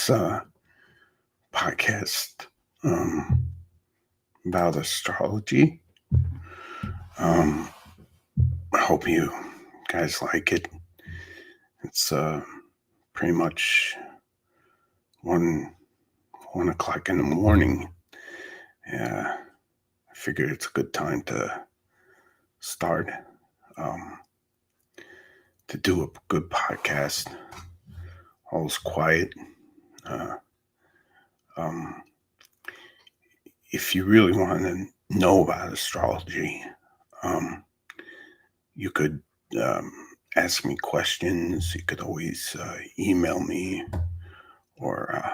this podcast um, about astrology. Um, I hope you guys like it. It's pretty much one 1 o'clock in the morning. Yeah, I figured it's a good time to start to do a good podcast. All's quiet. Uh, um, if you really want to know about astrology, um, you could um, ask me questions. You could always email me or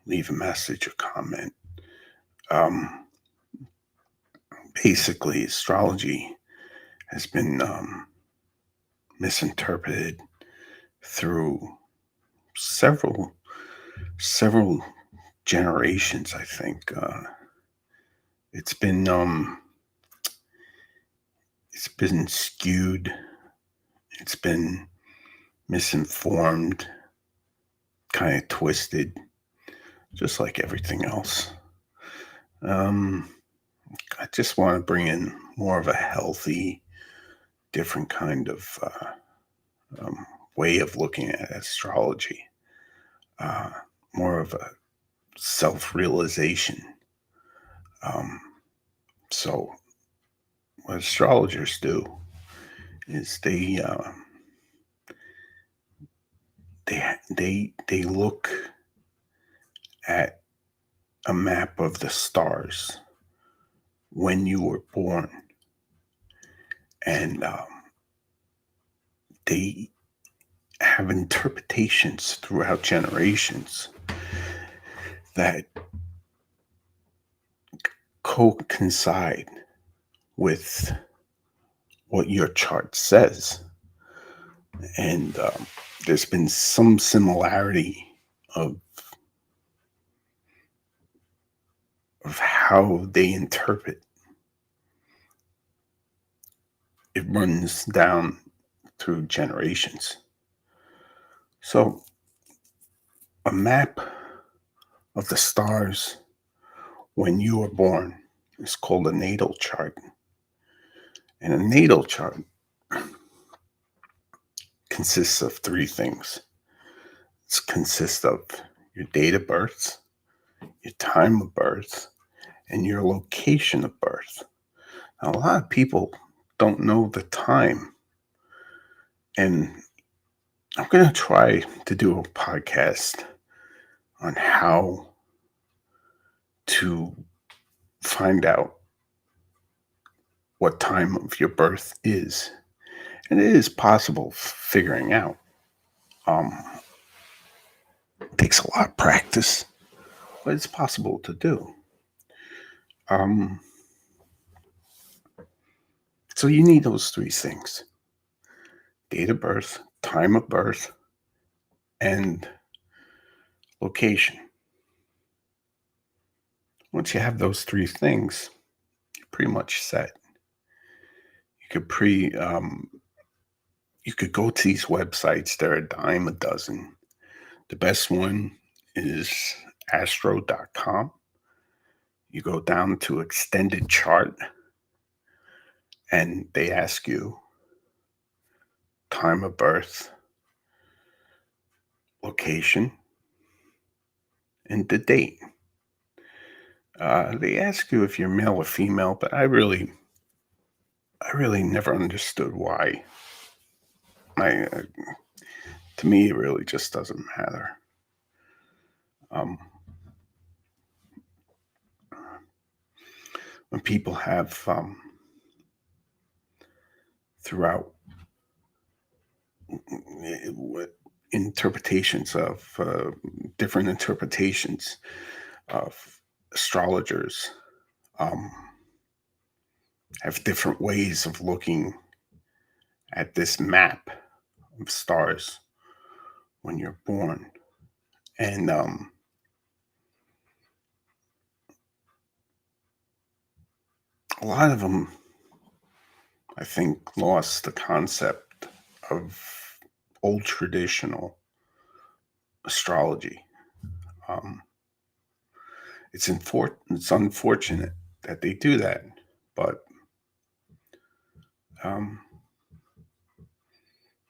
leave a message or comment. Um, Basically, astrology has been misinterpreted through several generations. I think it's been skewed. It's been misinformed, kind of twisted, just like everything else. I just want to bring in more of a healthy, different kind of way of looking at astrology, uh, more of a self-realization. So, what astrologers do is they look at a map of the stars when you were born, and they have interpretations throughout generations that coincide with what your chart says. And there's been some similarity of how they interpret. It runs down through generations. So a map of the stars when you were born is called a natal chart. And a natal chart consists of three things. It consists of your date of birth, your time of birth, and your location of birth. Now, a lot of people don't know the time. And I'm going to try to do a podcast on how to find out what time of your birth is. And it is possible figuring out. It takes a lot of practice, but it's possible to do. So you need those three things: date of birth, time of birth, and location. Once you have those three things, you're pretty much set. You could go to these websites. They're a dime a dozen. The best one is astro.com. You go down to extended chart and they ask you time of birth, location, and the date. They ask you if you're male or female, but I really never understood why. To me, it really just doesn't matter. When people have throughout interpretations of different interpretations of astrologers have different ways of looking at this map of stars when you're born. And a lot of them, I think, lost the concept of old traditional astrology. Um, it's unfortunate that they do that, but a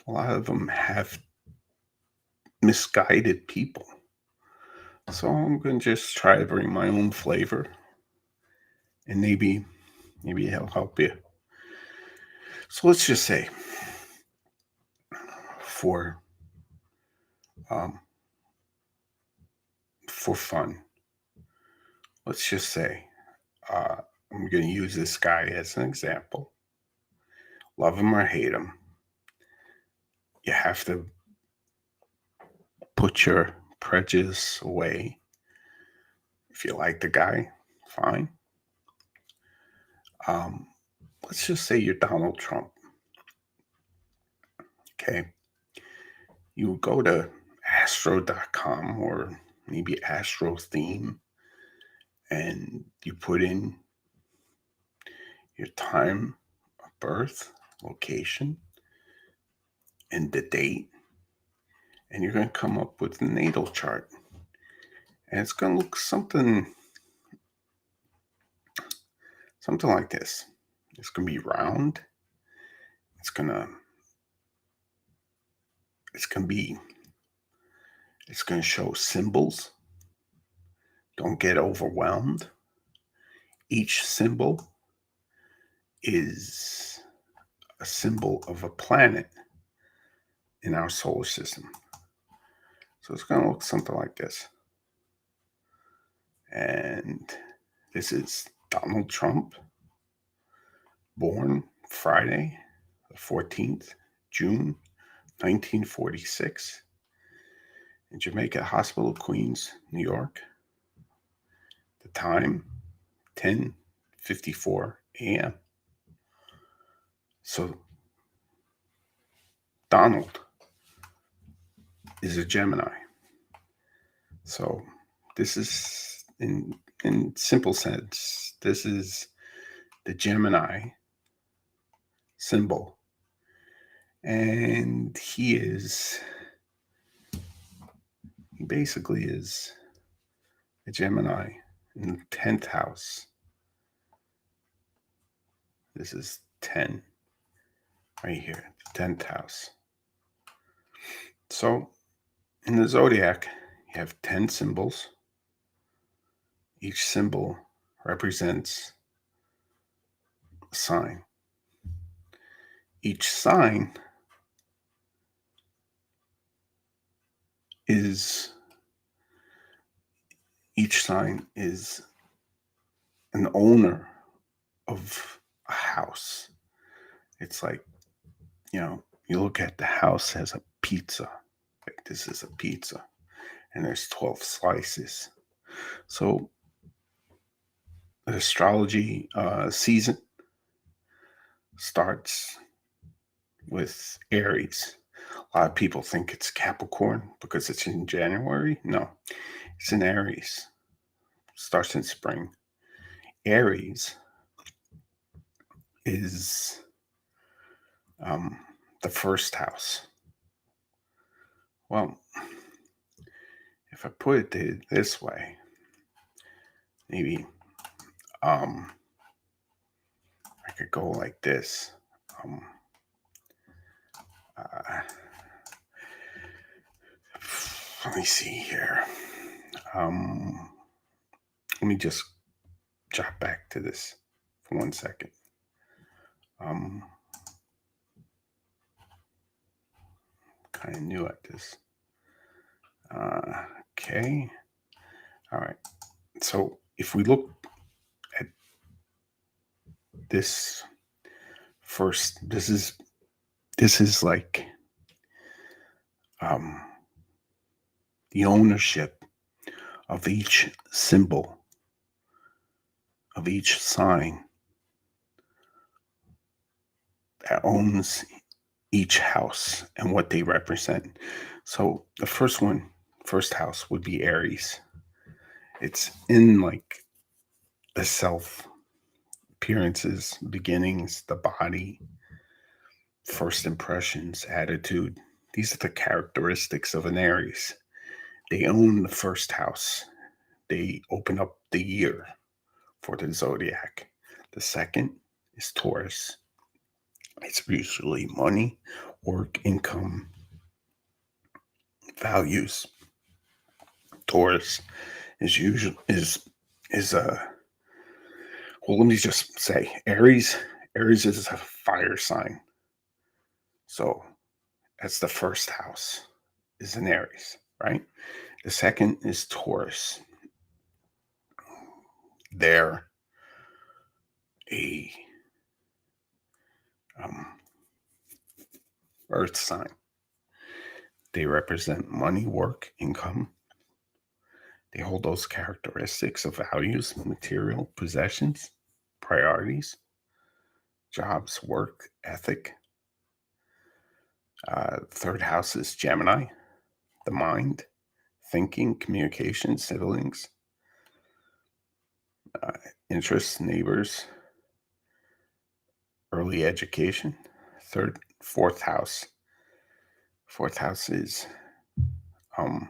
lot of them have misguided people. So I'm going to just try to bring my own flavor, and maybe it'll help you. So let's just say, for um, for fun, let's just say, I'm going to use this guy as an example. Love him or hate him, you have to put your prejudice away. If you like the guy, fine. Let's just say you're Donald Trump. Okay. You go to astro.com or maybe Astro Theme, and you put in your time of birth, location, and the date, and you're going to come up with the natal chart. And it's going to look something like this. It's going to be round. It's going to show symbols. Don't get overwhelmed. Each symbol is a symbol of a planet in our solar system. So it's going to look something like this. And this is Donald Trump, born Friday, the 14th, June, 1946, in Jamaica Hospital, Queens, New York. The time, 10:54 a.m. So Donald is a Gemini. So this is, in simple sense, this is the Gemini symbol. And he basically is a Gemini in the 10th house. This is 10 right here, the 10th house. So in the zodiac, you have 10 symbols. Each symbol represents a sign. Each sign is an owner of a house. It's like, you look at the house as a pizza. Like, this is a pizza, and there's 12 slices. So the astrology season starts with Aries. A lot of people think it's Capricorn because it's in January. No, it's in Aries. Starts in spring. Aries is the first house. Well, if I put it this way, maybe I could go like this. Let me see here. Let me just jot back to this for 1 second. Kind of new at this. Okay. All right. So if we look at this first, this is like the ownership of each symbol, of each sign that owns each house and what they represent. So the first house would be Aries. It's in like the self, appearances, beginnings, the body, first impressions, attitude. These are the characteristics of an Aries. They own the first house. They open up the year for the zodiac. The second is Taurus. It's usually money, work, income, values. Taurus is usually is a well. Let me just say, Aries. Aries is a fire sign, so that's the first house is an Aries, right? The second is Taurus. They're a um, earth sign. They represent money, work, income. They hold those characteristics of values, material possessions, priorities, jobs, work, ethic. Third house is Gemini, the mind, thinking, communication, siblings, uh, interests, neighbors, early education. Fourth house. Fourth house is um,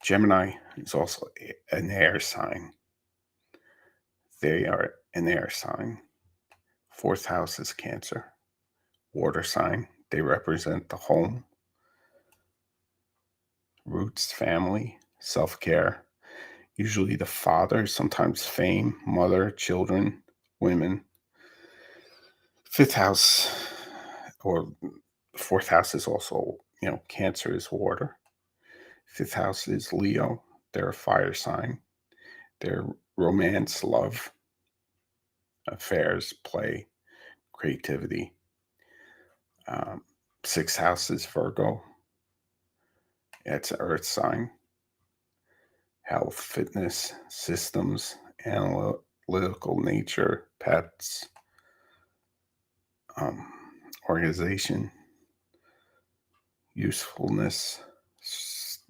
Gemini is also an air sign. They are an air sign. Fourth house is Cancer, water sign. They represent the home, roots, family, self care. Usually the father, sometimes fame, mother, children, women. Fifth house or fourth house is also, Cancer is water. Fifth house is Leo. They're a fire sign. They're romance, love, affairs, play, creativity. Um, Sixth house is Virgo. It's an earth sign. Health, fitness, systems, analytical nature, pets, um, organization, usefulness,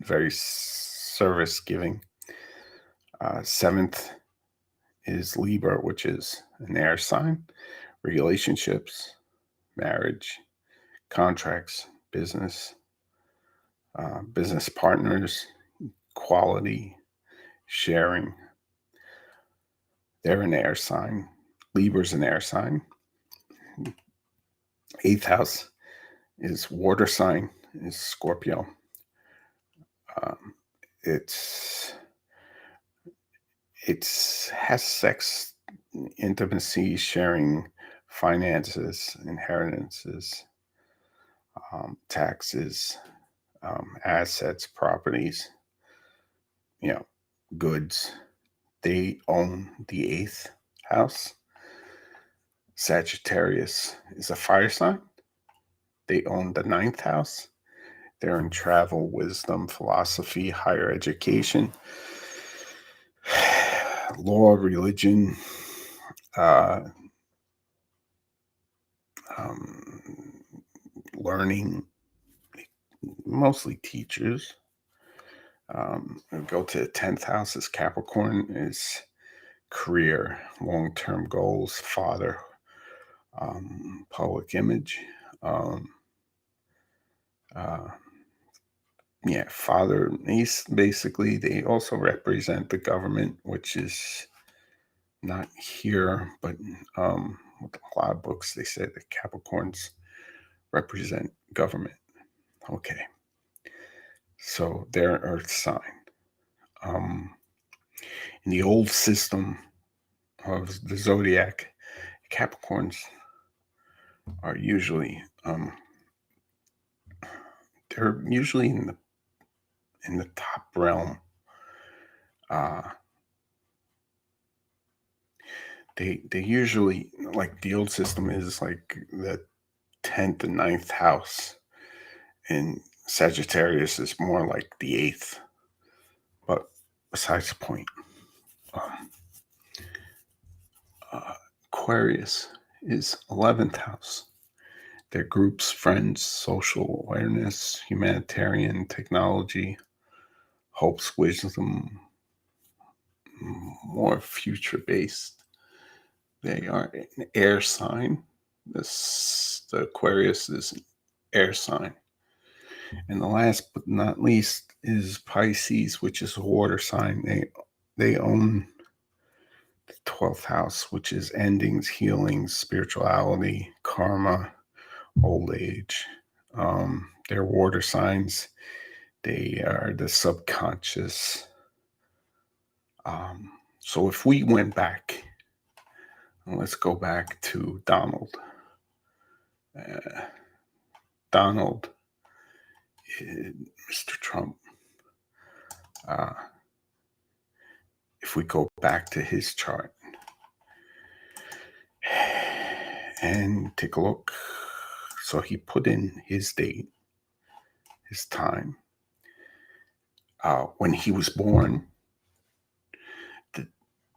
very service giving. Seventh is Libra, which is an air sign. Relationships, marriage, contracts, business, business partners, quality, sharing. They're an air sign. Libra's an air sign. Eighth house is water sign, is Scorpio. Um, it's has sex, intimacy, sharing, finances, inheritances, taxes, assets, properties, goods. They own the eighth house. Sagittarius is a fire sign. They own the ninth house. They're in travel, wisdom, philosophy, higher education, law, religion, uh, um, learning, mostly teachers. Go to the 10th house is Capricorn, is career, long-term goals, father, public image. Um, uh, Father, he's basically, they also represent the government, which is not here, but with a lot of books, they say that Capricorns represent government. Okay. So they're an earth sign. In the old system of the zodiac, Capricorns are usually they're usually in the top realm. They usually, like, the old system is like the 10th and ninth house, and Sagittarius is more like the eighth. But besides the point, um, Aquarius is 11th house. They're groups, friends, social awareness, humanitarian, technology, hopes, wisdom, more future based. They are an air sign. The Aquarius is an air sign. And the last but not least is Pisces, which is a water sign. They own the 12th house, which is endings, healings, spirituality, karma, old age. They're water signs. They are the subconscious. So if we went back, let's go back to Donald. Donald, Mr. Trump. If we go back to his chart and take a look. So he put in his date, his time. When he was born, the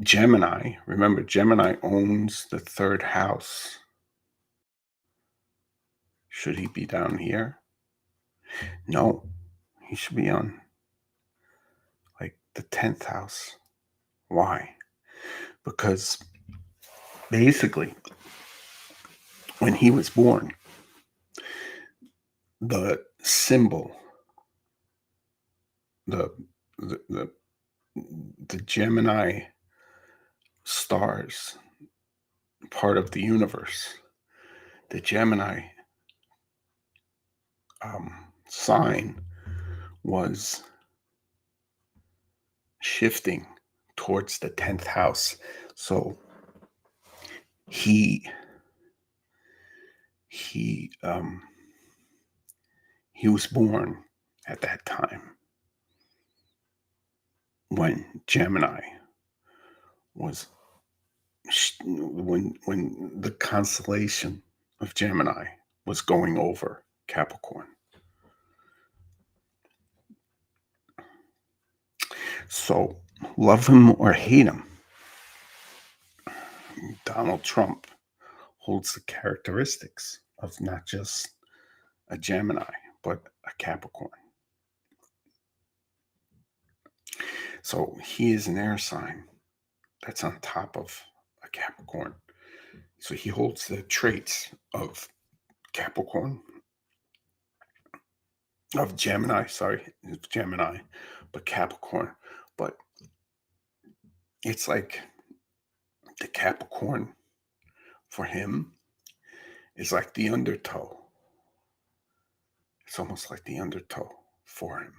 Gemini, remember Gemini owns the 3rd house. Should he be down here? No, he should be on like the 10th house. Why? Because basically, when he was born, the symbol, the Gemini stars, part of the universe, the Gemini sign was shifting towards the 10th house. So he was born at that time when Gemini was when the constellation of Gemini was going over Capricorn. So love him or hate him, Donald Trump holds the characteristics of not just a Gemini, but a Capricorn. So he is an air sign that's on top of a Capricorn. So he holds the traits of Capricorn, of Gemini, but Capricorn. But it's like the Capricorn for him is like the undertow. It's almost like the undertow for him.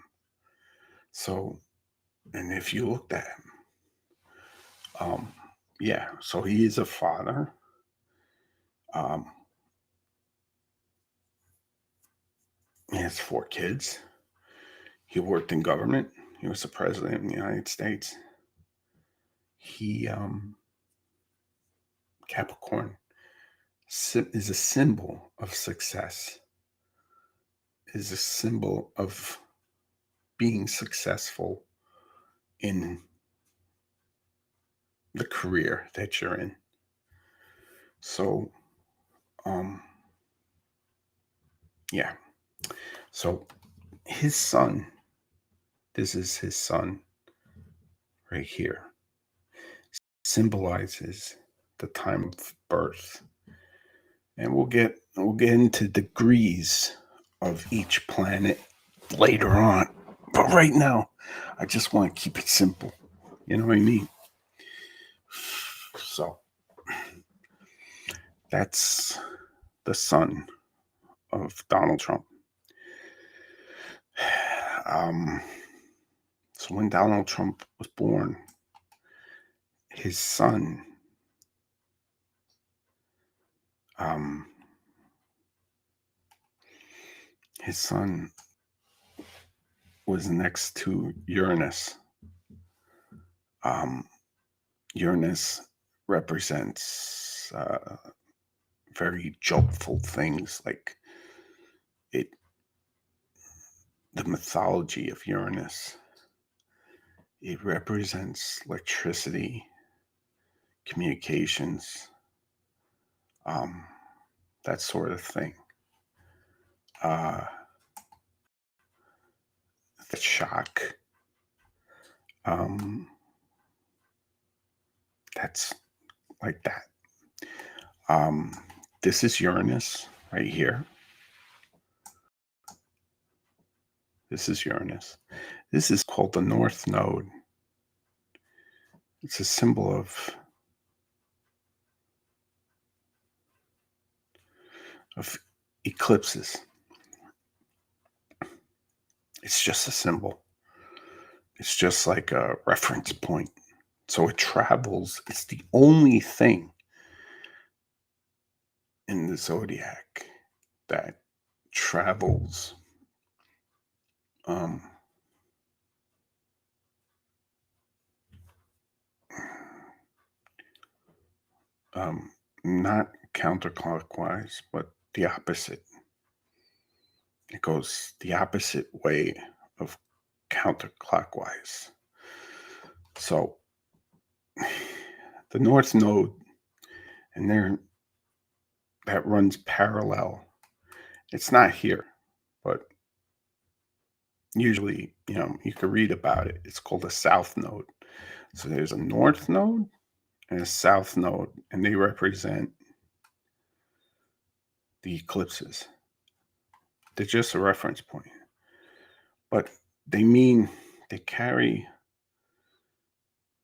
So, and if you looked at him, so he is a father. He has 4 kids. He worked in government. He was the president of the United States. He, Capricorn, is a symbol of success, is a symbol of being successful in the career that you're in. So, So his sun, this is his sun right here, symbolizes the time of birth. And we'll get into degrees of each planet later on. But right now, I just want to keep it simple. You know what I mean? So that's the sun of Donald Trump. So when Donald Trump was born, his son, was next to Uranus. Uranus represents very jokeful things, like the mythology of Uranus. It represents electricity, communications, that sort of thing. The shock. That's like that. This is Uranus right here. This is Uranus. This is called the North Node. It's a symbol of eclipses. It's just a symbol. It's just like a reference point. So it travels. It's the only thing in the zodiac that travels not counterclockwise, but the opposite. It goes the opposite way of counterclockwise. So the North Node, and there that runs parallel. It's not here, but usually, you can read about it. It's called a South Node. So there's a North Node and a South Node, and they represent the eclipses. They're just a reference point, but they carry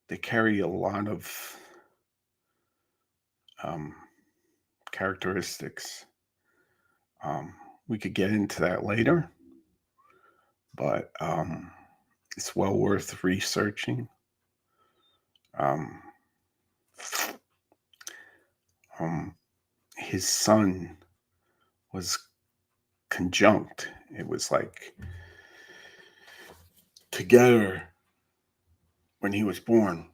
a lot of characteristics. We could get into that later, but it's well worth researching. His sun was conjunct. It was like together when he was born.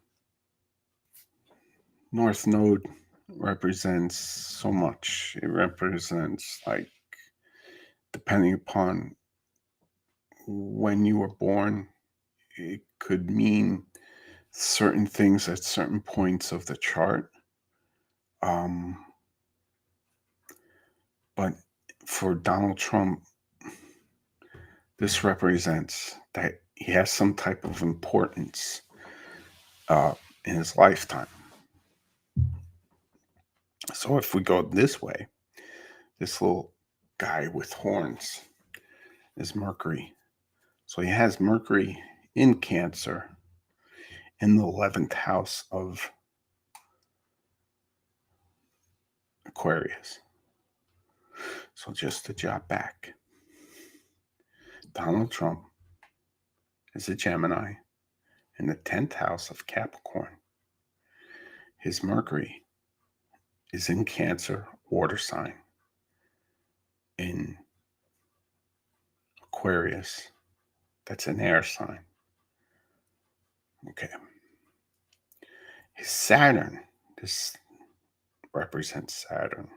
North Node represents so much. It represents, like, depending upon when you were born, it could mean certain things at certain points of the chart. But for Donald Trump, this represents that he has some type of importance in his lifetime. So if we go this way, this little guy with horns is Mercury. So he has Mercury in Cancer in the 11th house of Aquarius. So just to jot back, Donald Trump is a Gemini in the 10th house of Capricorn. His Mercury is in Cancer, water sign, in Aquarius. That's an air sign. Okay. His Saturn, this represents Saturn,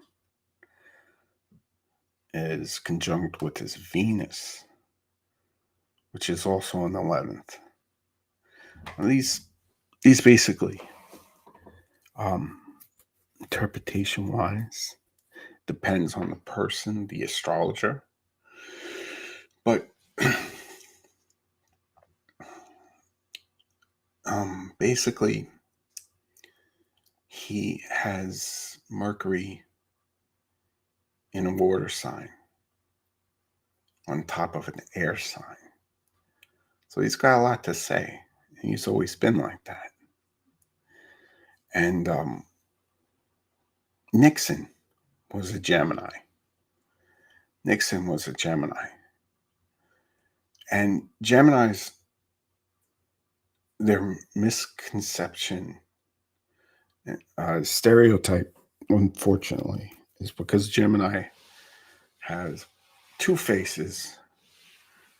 is conjunct with his Venus, which is also in the 11th. Now these basically, interpretation-wise, depends on the person, the astrologer. But basically, he has Mercury in a water sign on top of an air sign. So he's got a lot to say. He's always been like that. And Nixon was a Gemini. And Geminis, their misconception, stereotype, unfortunately, is because Gemini has two faces.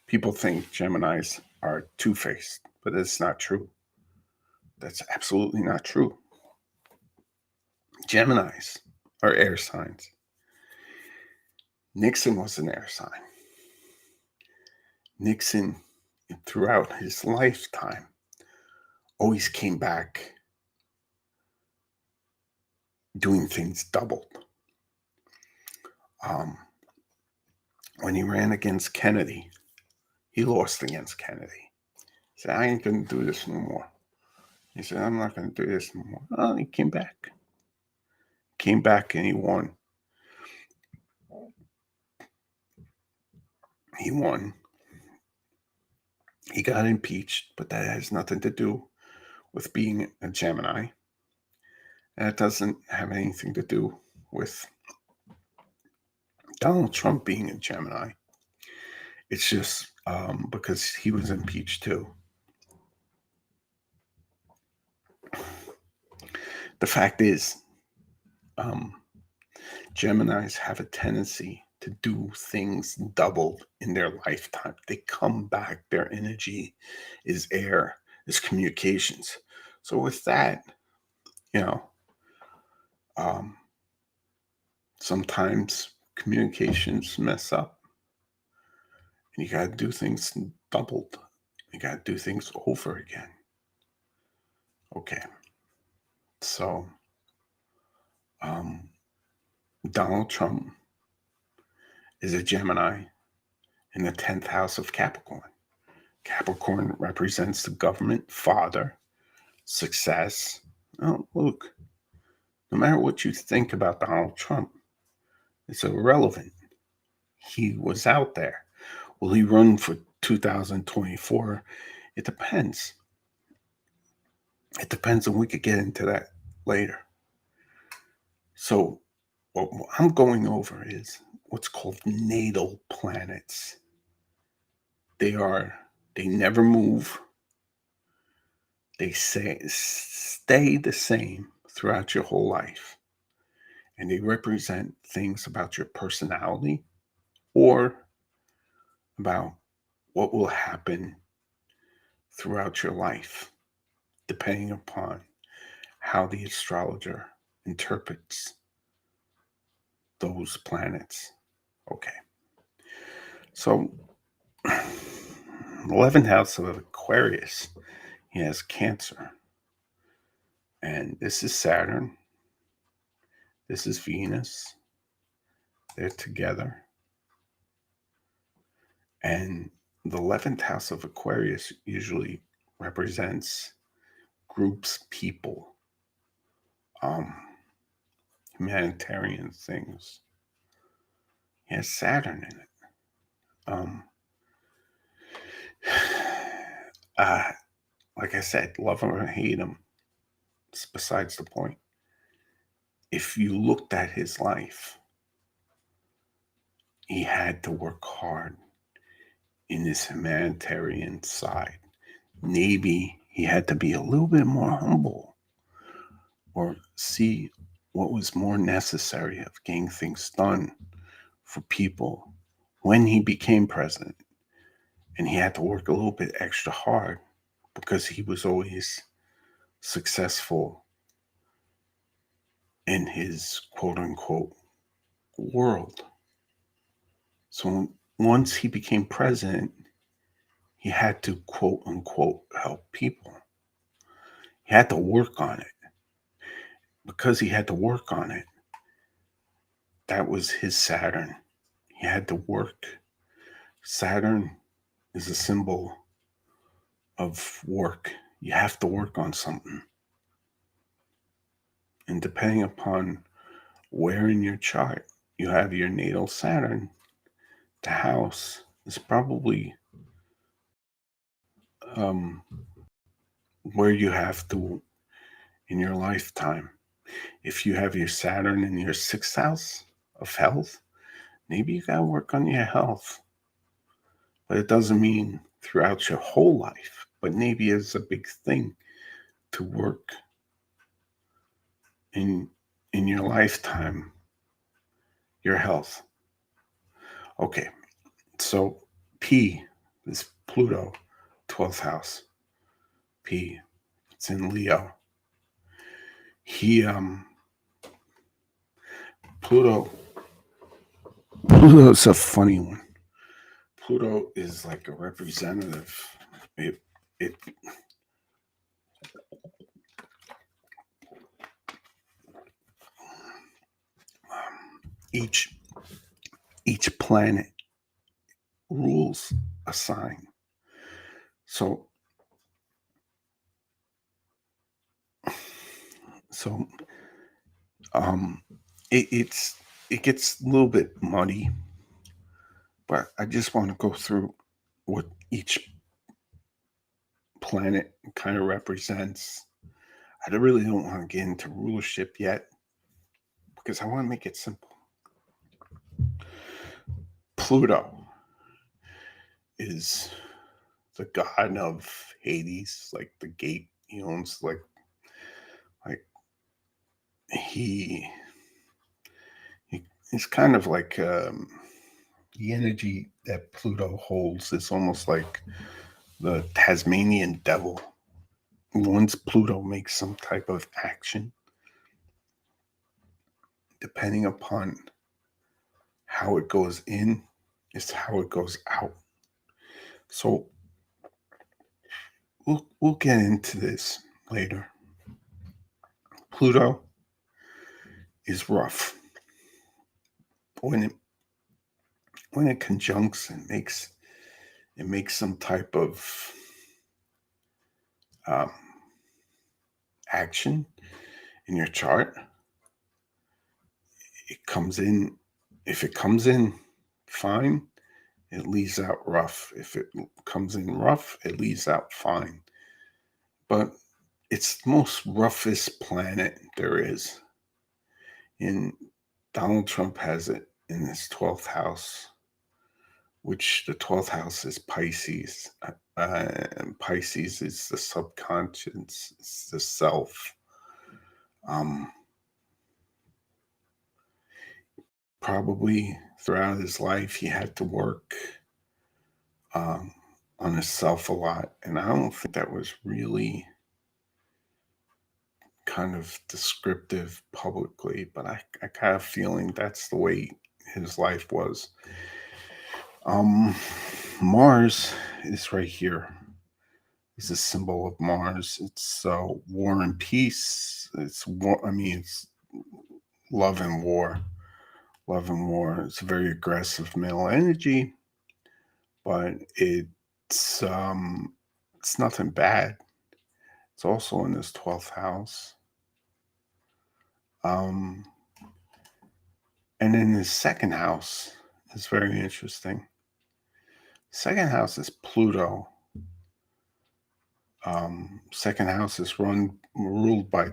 People think Geminis are two-faced, but it's not true. That's absolutely not true. Geminis are air signs. Nixon was an air sign. Nixon, throughout his lifetime, always came back doing things doubled. When he ran against Kennedy, he lost against Kennedy. He said, I ain't going to do this no more. He said, I'm not going to do this no more. Oh, he came back. And he won. He got impeached, but that has nothing to do with being a Gemini. And it doesn't have anything to do with Donald Trump being a Gemini. It's just because he was impeached too. The fact is, Geminis have a tendency to do things doubled in their lifetime. They come back, their energy is air, is communications. So with that, you know, um, sometimes communications mess up and you got to do things doubled. You got to do things over again. Okay. So, um, Donald Trump is a Gemini in the 10th house of Capricorn. Capricorn represents the government, father, success. Oh, look, no matter what you think about Donald Trump, it's irrelevant. He was out there. Will he run for 2024? It depends. It depends, and we could get into that later. So, what I'm going over is what's called natal planets. They never move. They stay the same throughout your whole life. And they represent things about your personality or about what will happen throughout your life, depending upon how the astrologer interprets those planets. Okay. So, 11th house of Aquarius, he has Cancer. And this is Saturn. This is Venus. They're together. And the 11th house of Aquarius usually represents groups, people, humanitarian things. He has Saturn in it. Like I said, love him or hate him, it's besides the point. If you looked at his life, he had to work hard in his humanitarian side. Maybe he had to be a little bit more humble or see what was more necessary of getting things done for people when he became president. And he had to work a little bit extra hard because he was always successful in his quote unquote world. So once he became president, he had to quote unquote help people. He had to work on it. Because he had to work on it, that was his Saturn. He had to work. Saturn is a symbol of work. You have to work on something. And depending upon where in your chart you have your natal Saturn, the house is probably where you have to in your lifetime. If you have your Saturn in your 6th house of health, maybe you got to work on your health. But it doesn't mean throughout your whole life, but maybe it's a big thing to work in your lifetime, your health. Okay, so P is Pluto, 12th house. P, it's in Leo. Pluto's a funny one. Pluto is like a representative. It each planet rules a sign. So it gets a little bit muddy, but I just want to go through what each planet kind of represents. I really don't want to get into rulership yet because I want to make it simple. Pluto is the god of Hades, like the gate. He owns like he he's kind of like the energy that Pluto holds is almost like the Tasmanian devil. Once Pluto makes some type of action, depending upon how it goes in, is how it goes out. So we'll get into this later. Pluto is rough. When it conjuncts and makes some type of action in your chart, it comes in. If it comes in fine, it leaves out rough. If it comes in rough, it leaves out fine. But it's the most roughest planet there is. And Donald Trump has it in his 12th house, which the 12th house is Pisces. And Pisces is the subconscious, it's the self. Probably throughout his life, he had to work on himself a lot. And I don't think that was really kind of descriptive publicly, but I kind of feeling that's the way his life was. Mars is right here. It's a symbol of Mars. It's war and peace. It's war. I mean, it's love and war. Love and war. It's a very aggressive male energy, but it's nothing bad. It's also in his 12th house. And in his second house is very interesting. Second house is Pluto. Second house is ruled by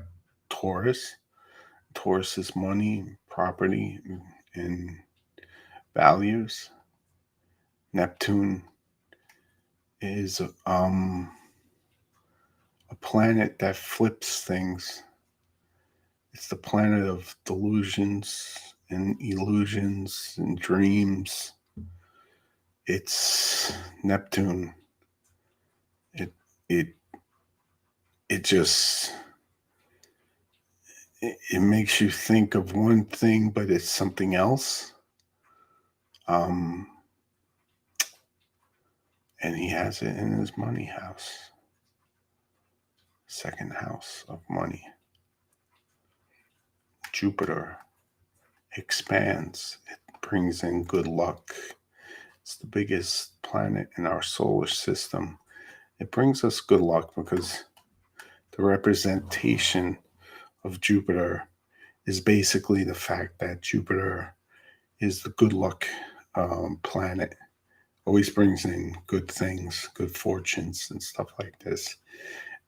Taurus. Taurus is money, property, and values. Neptune is a planet that flips things. It's the planet of delusions and illusions and dreams. It's Neptune. It just it makes you think of one thing, but it's something else. And he has it in his money house, second house of money. Jupiter expands. It brings in good luck. It's the biggest planet in our solar system. It brings us good luck because the representation of Jupiter is basically the fact that Jupiter is the good luck planet. Always brings in good things, good fortunes, and stuff like this.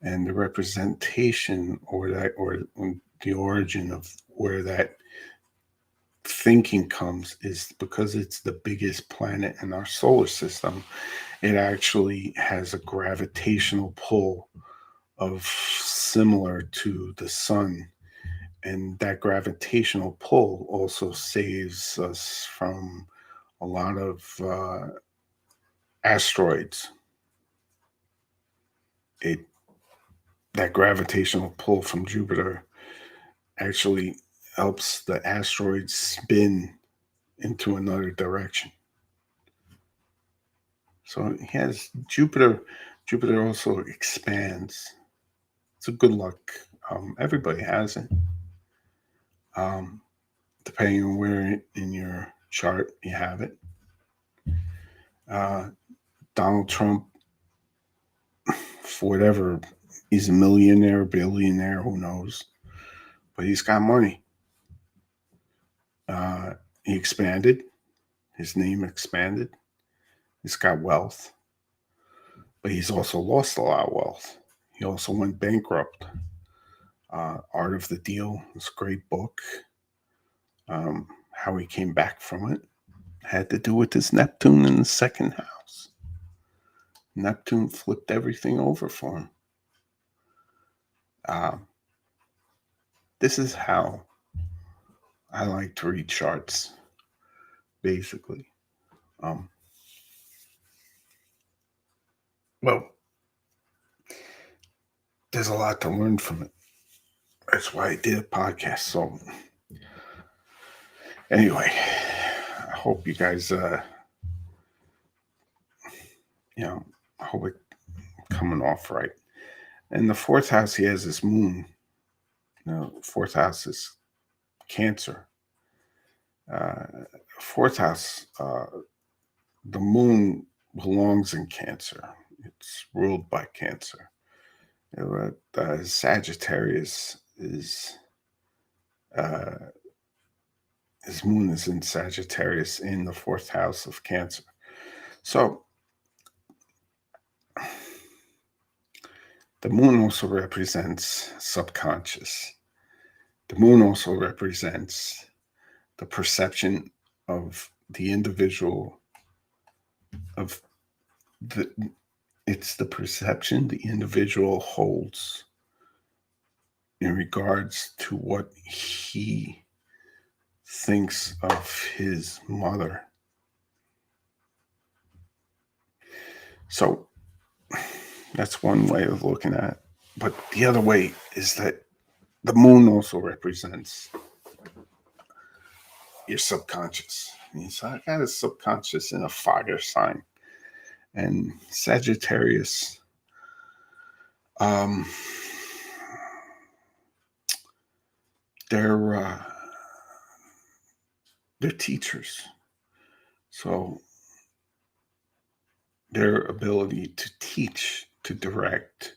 And the representation or the origin of where that thinking comes is because it's the biggest planet in our solar system. It actually has a gravitational pull of similar to the sun. And that gravitational pull also saves us from a lot of asteroids. That gravitational pull from Jupiter actually helps the asteroids spin into another direction. So he has Jupiter. Jupiter also expands. It's a good luck. Everybody has it. Depending on where in your chart you have it. Donald Trump, for whatever, he's a millionaire, billionaire, who knows? But he's got money. He expanded. His name expanded. He's got wealth. but he's also lost a lot of wealth. He also went bankrupt. Art of the Deal is a great book. How he came back from it had to do with his Neptune in the second house. Neptune flipped everything over for him. This is how I like to read charts, basically. Well, there's a lot to learn from it. That's why I did a podcast. So anyway, I hope you guys, I hope it's coming off right. And the fourth house, he has this moon. Fourth house is Cancer. Fourth house, the moon belongs in Cancer. It's ruled by Cancer. Sagittarius is his moon is in Sagittarius in the fourth house of Cancer. So the moon also represents subconscious. The moon also represents the perception of the individual it's the perception the individual holds in regards to what he thinks of his mother. So that's one way of looking at it. But the other way is that the moon also represents your subconscious. So I got a subconscious in a fire sign. And Sagittarius, they're teachers. So their ability to teach, to direct,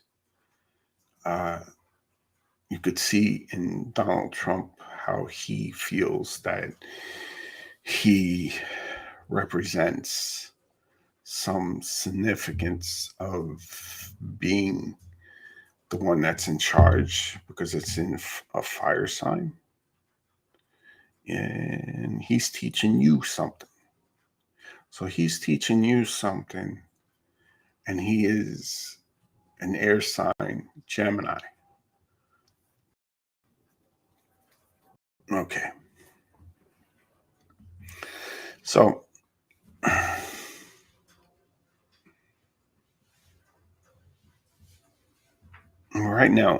you could see in Donald Trump how he feels that he represents some significance of being the one that's in charge because it's in a fire sign. And he's teaching you something. So he's teaching you something, and he is an air sign, Gemini. Okay. So right now,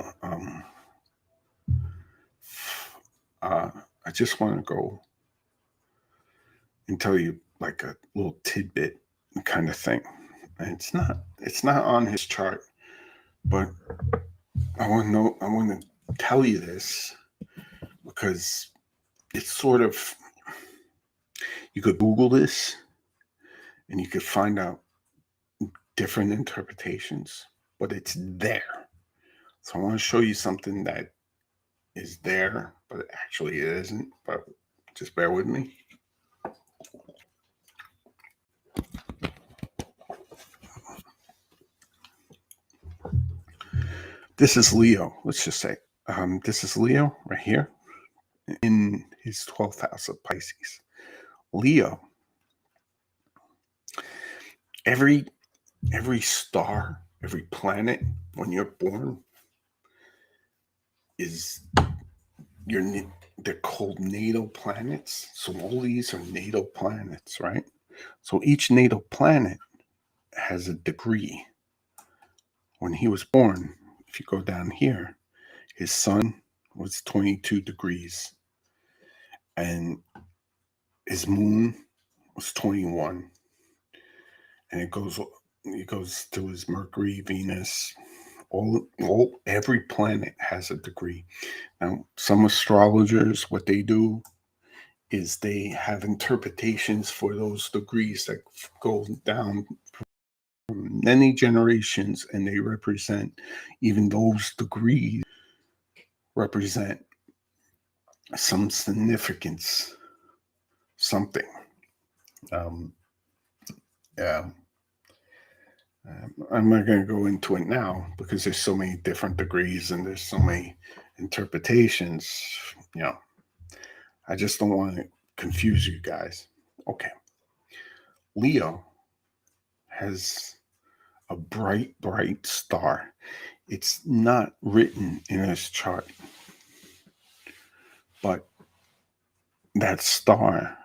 I just want to go and tell you like a little tidbit kind of thing. And it's not on his chart, but I want to tell you this because it's sort of, you could Google this and you could find out different interpretations, but it's there. So I want to show you something that is there, but actually it isn't, but just bear with me. This is Leo. Let's just say this is Leo right here in his 12th house of Pisces. Leo, every star, every planet when you're born they're called natal planets. So all these are natal planets, right? So each natal planet has a degree. When he was born, if you go down here, his sun was 22 degrees and his moon was 21. And it goes to his Mercury, Venus, every planet has a degree. Now, some astrologers, what they do is they have interpretations for those degrees that go down from many generations, and they represent, even those degrees represent some significance, something. Yeah. I'm not going to go into it now because there's so many different degrees and there's so many interpretations. You know, I just don't want to confuse you guys. Okay. Leo has a bright, bright star. It's not written in his chart, but that star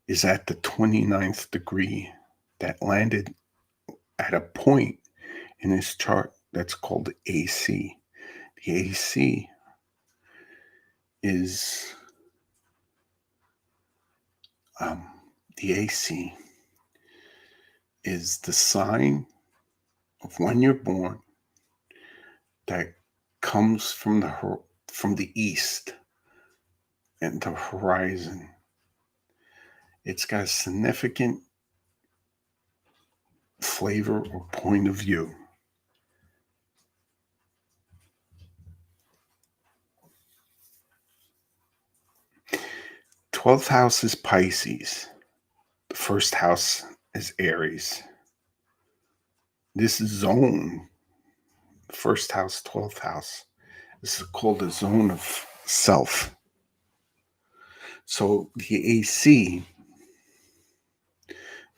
is at the 29th degree that landed at a point in his chart that's called AC. The AC is um, the AC is the sign of when you're born that comes from the east and the horizon. It's got a significant flavor or point of view. Twelfth house is Pisces. The first house is Aries. This zone, first house, 12th house, is called a zone of self. So the AC,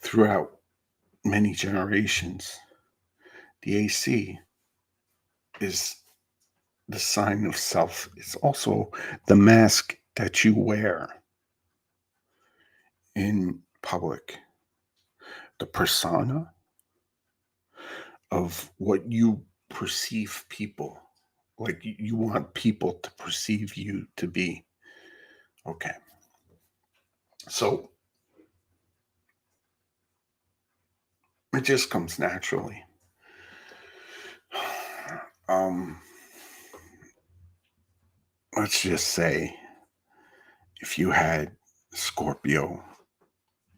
throughout many generations, the AC is the sign of self. It's also the mask that you wear in public, the persona of what you perceive people, like you want people to perceive you to be. Okay. So it just comes naturally. Um, let's just say if you had Scorpio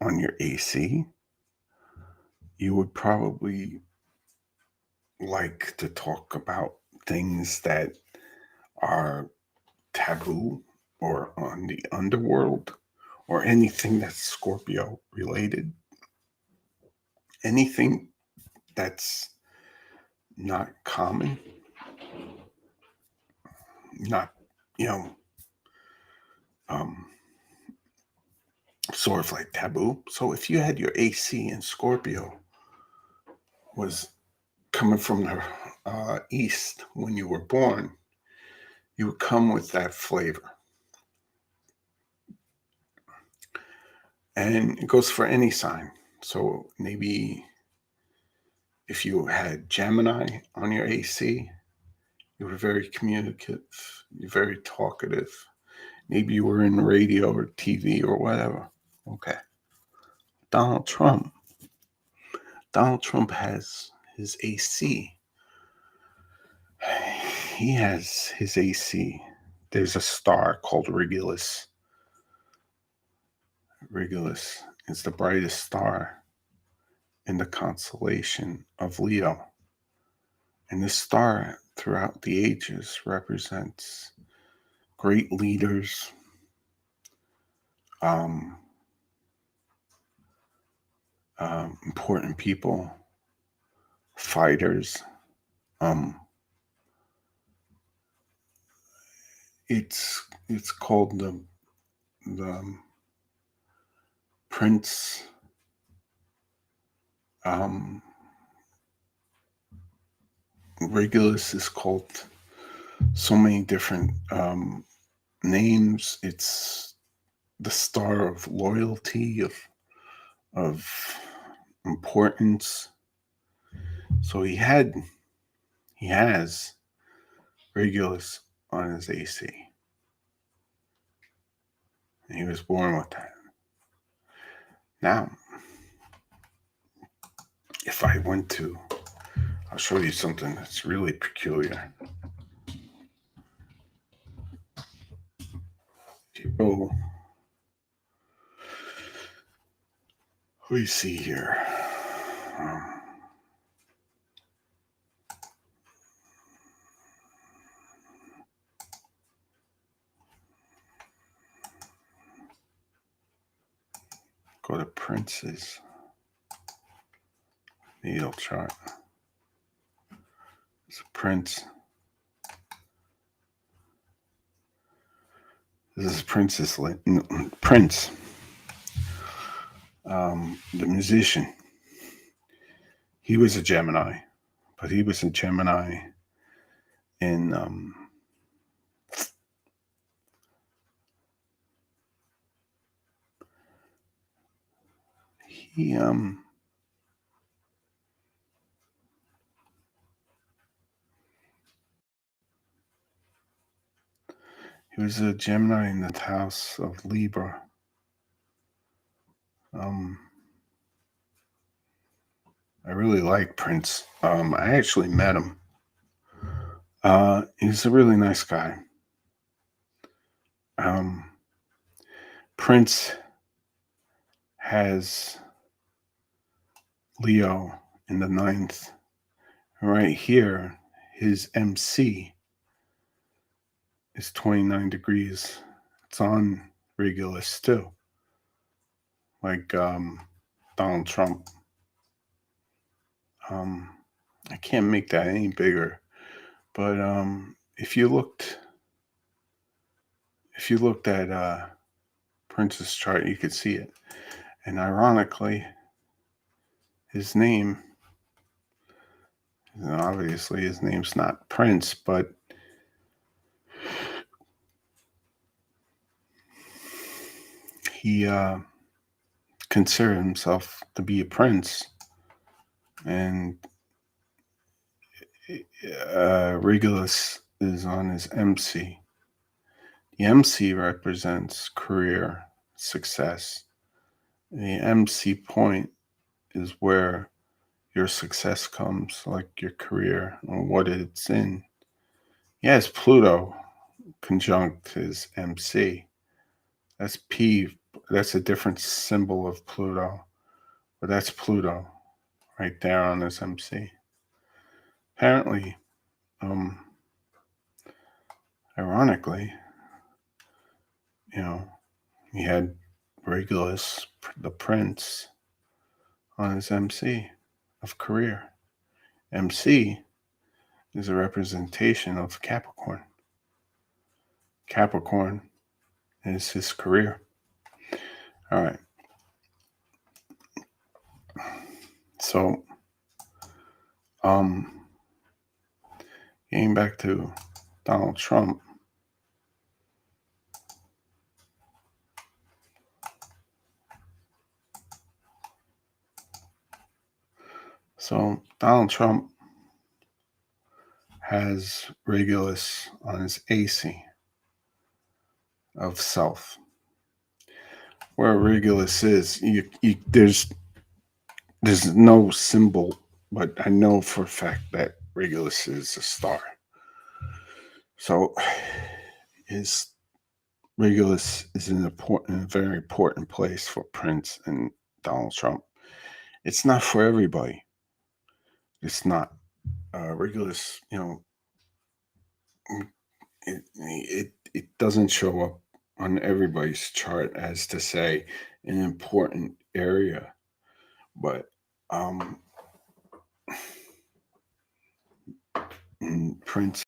on your AC, you would probably like to talk about things that are taboo or on the underworld or anything that's Scorpio related. Anything that's not common, not, you know, um, sort of like taboo. So if you had your AC in Scorpio was coming from the east when you were born, you would come with that flavor. And it goes for any sign. So maybe if you had Gemini on your AC, you were very communicative, you're very talkative. Maybe you were in radio or TV or whatever. Okay. Donald Trump. Donald Trump has his AC. He has his AC. There's a star called Regulus. Regulus is the brightest star in the constellation of Leo. And this star throughout the ages represents great leaders, um, important people, fighters. Um, it's called the Prince. Regulus is called so many different names. It's the star of loyalty, of importance. So he has Regulus on his AC. And he was born with that. Now, if I went to, I'll show you something that's really peculiar. People, who do you see here? Go to princes. The Natal Chart. It's a Prince. This is Prince, the musician. He was a Gemini, but he was a Gemini in he was a Gemini in the House of Libra. I really like Prince. I actually met him. He's a really nice guy. Prince has Leo in the 9th. Right here, his MC is 29 degrees. It's on Regulus too. Like Donald Trump. I can't make that any bigger. But if you looked at Prince's chart, you could see it. And ironically, his name, obviously his name's not Prince, but he considered himself to be a prince. And Regulus is on his MC. The MC represents career success. The MC point is where your success comes, like your career and what it's in. Yes, Pluto conjunct his MC. That's P. That's a different symbol of Pluto, but that's Pluto right there on his MC. Apparently, ironically, he had Regulus, the prince, on his MC of career. MC is a representation of Capricorn. Capricorn is his career. All right. So, getting back to Donald Trump. So, Donald Trump has Regulus on his AC of self. Where Regulus is, there's no symbol, but I know for a fact that Regulus is a star. So his Regulus is in a very important place for Prince and Donald Trump. It's not for everybody. It's not. Regulus, it doesn't show up on everybody's chart as to say an important area, but Prince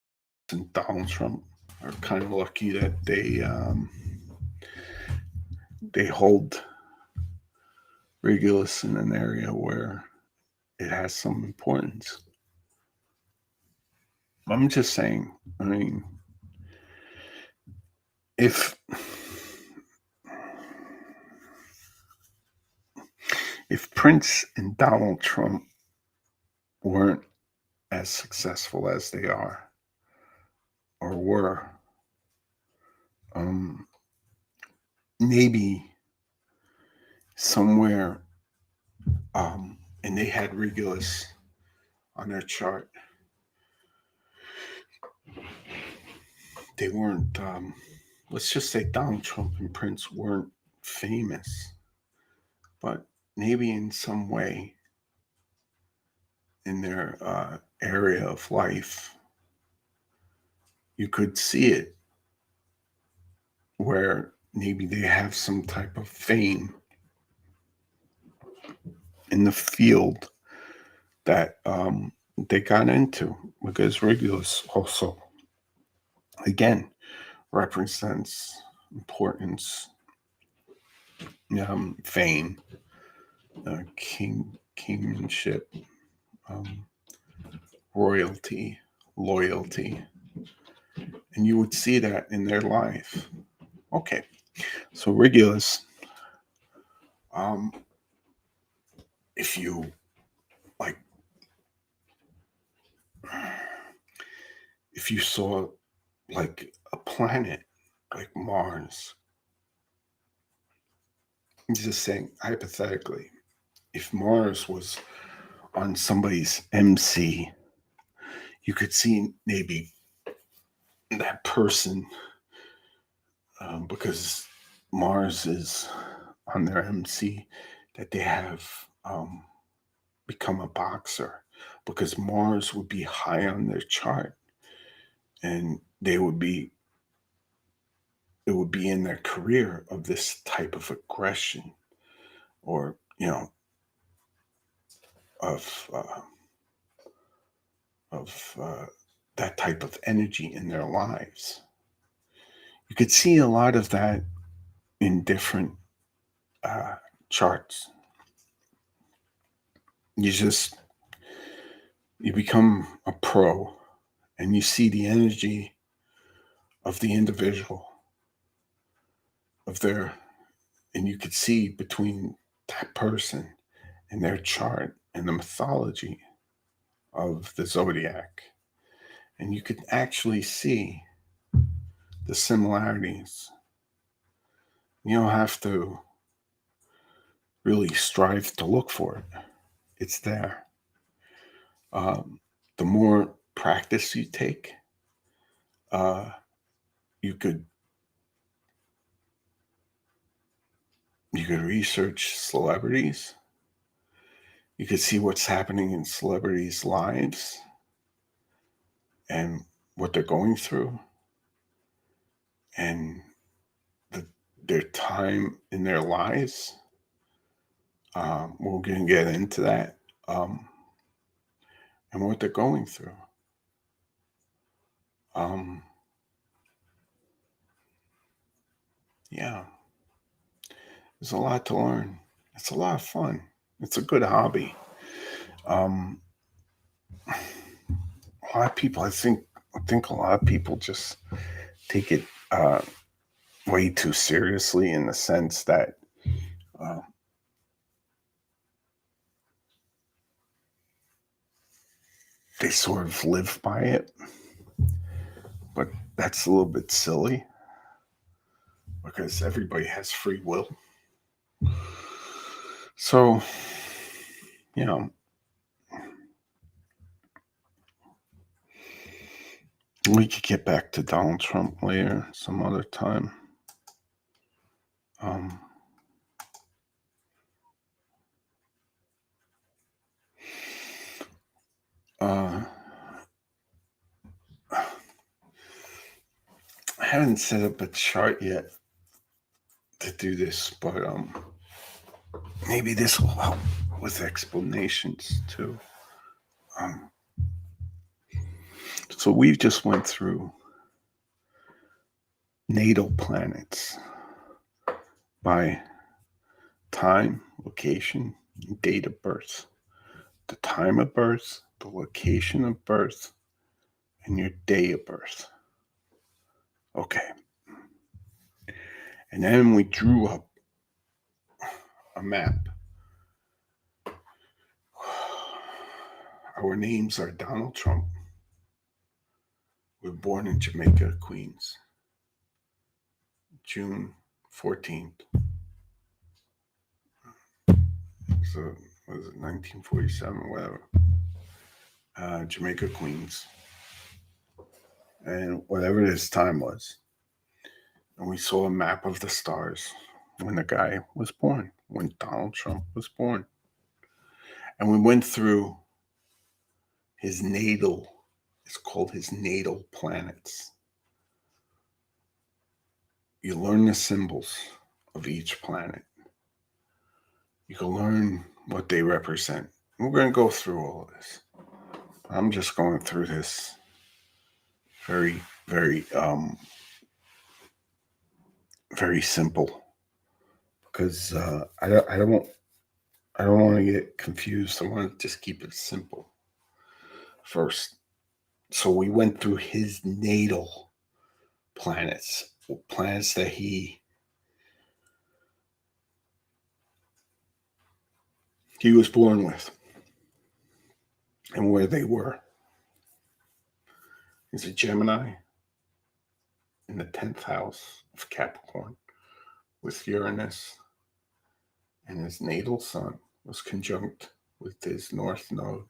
and Donald Trump are kind of lucky that they hold Regulus in an area where it has some importance. I'm just saying, I mean, if Prince and Donald Trump weren't as successful as they are or were, maybe somewhere, and they had Regulus on their chart, they weren't, let's just say Donald Trump and Prince weren't famous, but maybe in some way in their area of life, you could see it where maybe they have some type of fame in the field that they got into, because Regulus also, again, represents importance, fame, kingship, um, royalty, loyalty, and you would see that in their life. Okay, so Regulus, um, if you like, if you saw like a planet like Mars, I'm just saying hypothetically, if Mars was on somebody's MC, you could see maybe that person, because Mars is on their MC, that they have become a boxer, because Mars would be high on their chart, and it would be in their career of this type of aggression, or of that type of energy in their lives. You could see a lot of that in different charts. You become a pro, and you see the energy of the individual, and you could see between that person and their chart and the mythology of the zodiac, and you could actually see the similarities. You don't have to really strive to look for it. It's there. The more practice you take, you could research celebrities. You could see what's happening in celebrities' lives and what they're going through, and their time in their lives. We're going to get into that, and what they're going through. Yeah, there's a lot to learn. It's a lot of fun. It's a good hobby. A lot of people, I think a lot of people just take it way too seriously, in the sense that they sort of live by it. But that's a little bit silly, because everybody has free will. So, we could get back to Donald Trump later, some other time. I haven't set up a chart yet to do this, but maybe this will help with explanations too. So we've just went through natal planets by time, location, and date of birth. The time of birth, the location of birth, and your day of birth. Okay. And then we drew up a map. Our names are Donald Trump. We're born in Jamaica, Queens, June 14th. So, was it 1947 or whatever? Jamaica, Queens. And whatever this time was. And we saw a map of the stars when the guy was born, when Donald Trump was born. And we went through his natal, it's called his natal planets. You learn the symbols of each planet. You can learn what they represent. We're going to go through all of this. I'm just going through this very, very, very simple because I don't want to get confused. I want to just keep it simple first. So we went through his natal planets that he was born with and where they were. He's a Gemini in the 10th house of Capricorn with Uranus, and his natal sun was conjunct with his north node.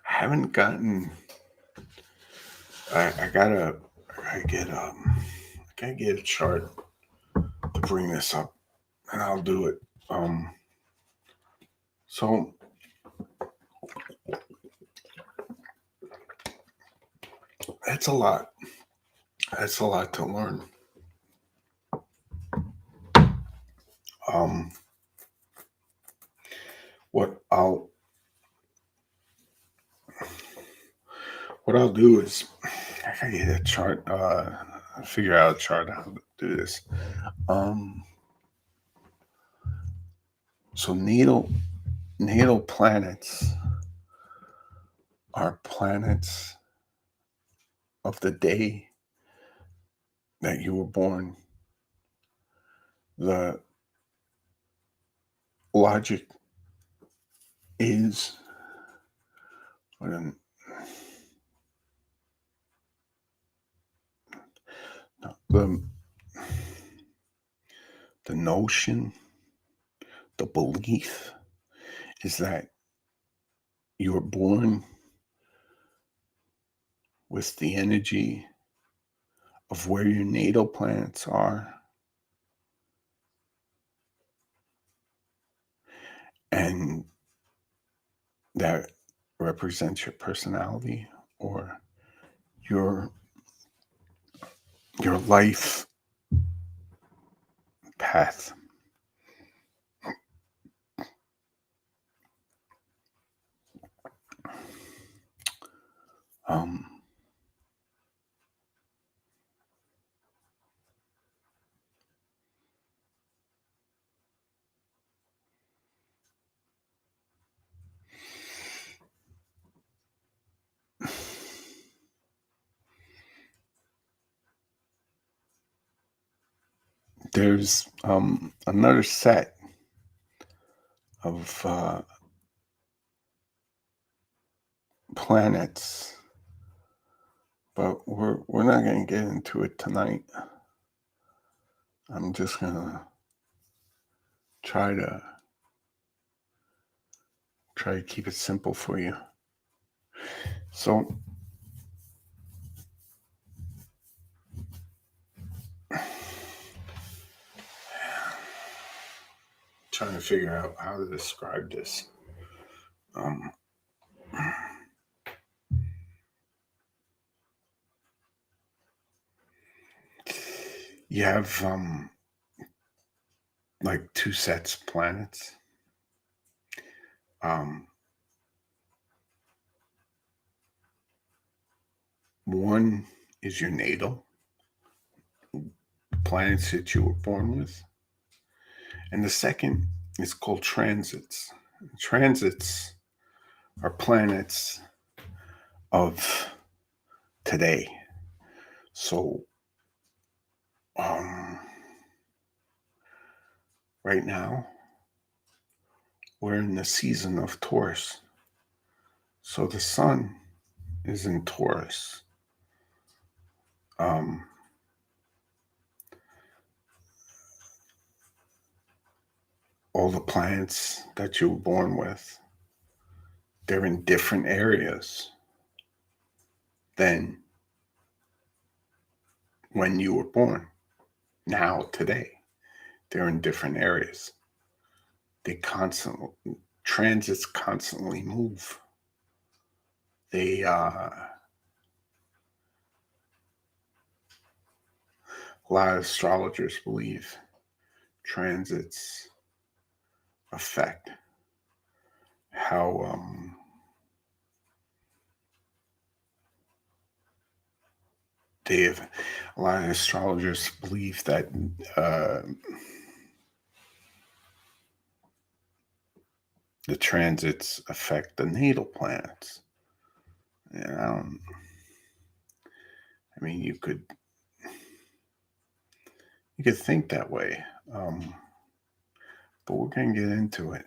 I haven't gotten. I gotta get a chart to bring this up, and I'll do it. So that's a lot. That's a lot to learn. What I'll do is I gotta get a chart. Figure out a chart how to do this. So natal planets are planets of the day that you were born. The logic is the notion, the belief is that you were born with the energy of where your natal planets are, and that represents your personality or your life path. There's another set of planets, but we're not going to get into it tonight. I'm just going to try to keep it simple for you. So trying to figure out how to describe this. You have like two sets of planets. One is your natal planets that you were born with, and the second is called transits. Transits are planets of today. So right now we're in the season of Taurus. So the sun is in Taurus. All the planets that you were born with, they're in different areas than when you were born. Now, today, they're in different areas. Transits constantly move. They A lot of astrologers believe transits affect how a lot of astrologers believe that the transits affect the natal planets. And I mean, you could think that way, but we're going to get into it.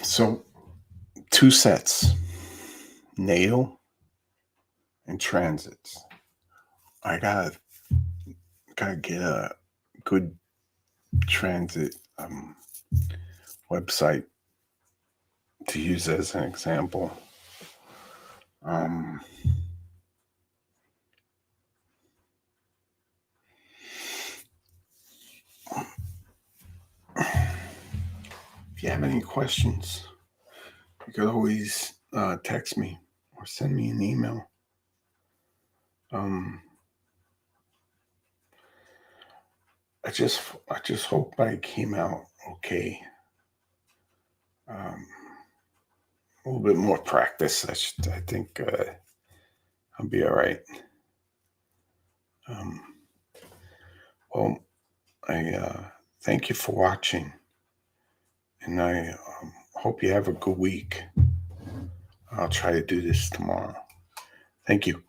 So, two sets, natal and transits. I gotta get a good transit website to use as an example. If you have any questions, you could always text me or send me an email. I just hope I came out okay. A little bit more practice. I think I'll be all right. Well, I thank you for watching, and I hope you have a good week. I'll try to do this tomorrow. Thank you.